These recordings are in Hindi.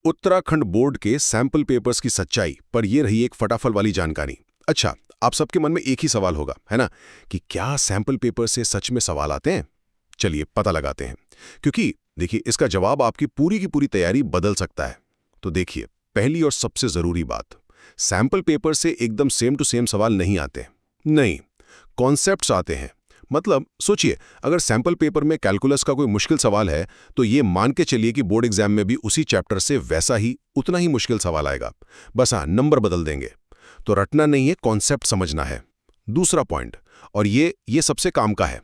उत्तराखंड बोर्ड के सैंपल पेपर्स की सच्चाई पर यह रही एक फटाफट वाली जानकारी। अच्छा, आप सबके मन में एक ही सवाल होगा, है ना, कि क्या सैंपल पेपर से सच में सवाल आते हैं? चलिए पता लगाते हैं, क्योंकि देखिए इसका जवाब आपकी पूरी की पूरी तैयारी बदल सकता है। तो देखिए, पहली और सबसे जरूरी बात, सैंपल पेपर से एकदम सेम टू सेम सवाल नहीं आते। नहीं, कॉन्सेप्ट्स आते हैं। मतलब सोचिए, अगर सैंपल पेपर में कैलकुलस का कोई मुश्किल सवाल है, तो ये मान के चलिए कि बोर्ड एग्जाम में भी उसी चैप्टर से वैसा ही उतना ही मुश्किल सवाल आएगा। बस हाँ, नंबर बदल देंगे। तो रटना नहीं है, कॉन्सेप्ट समझना है। दूसरा पॉइंट, और ये सबसे काम का है,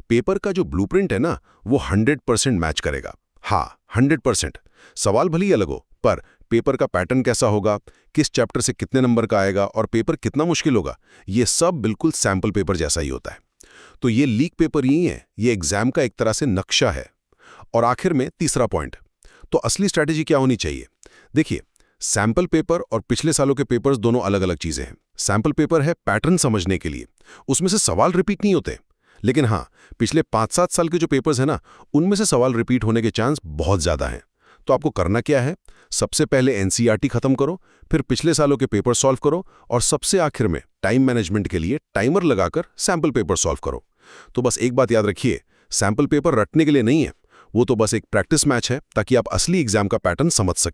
पेपर का जो ब्लूप्रिंट है ना, वो 100% मैच करेगा। हाँ, 100%। सवाल भले ही अलग हो, पर पेपर का पैटर्न कैसा होगा, किस चैप्टर से कितने नंबर का आएगा और पेपर कितना मुश्किल होगा, ये सब बिल्कुल सैंपल पेपर जैसा ही होता है। तो ये लीक पेपर ही है, ये एग्जाम का एक तरह से नक्शा है। और आखिर में तीसरा पॉइंट, तो असली स्ट्रैटेजी क्या होनी चाहिए? देखिए, सैंपल पेपर और पिछले सालों के पेपर्स दोनों अलग अलग चीजें हैं। सैंपल पेपर है पैटर्न समझने के लिए, उसमें से सवाल रिपीट नहीं होते। लेकिन हाँ, पिछले 5-7 साल के जो पेपर्स हैं ना, उनमें से सवाल रिपीट होने के चांस बहुत ज्यादा हैं। तो आपको करना क्या है? सबसे पहले एनसीईआरटी खत्म करो, फिर पिछले सालों के पेपर सॉल्व करो, और सबसे आखिर में टाइम मैनेजमेंट के लिए टाइमर लगाकर सैंपल पेपर सॉल्व करो। तो बस एक बात याद रखिए, सैंपल पेपर रटने के लिए नहीं है, वो तो बस एक प्रैक्टिस मैच है, ताकि आप असली एग्जाम का पैटर्न समझ सकें।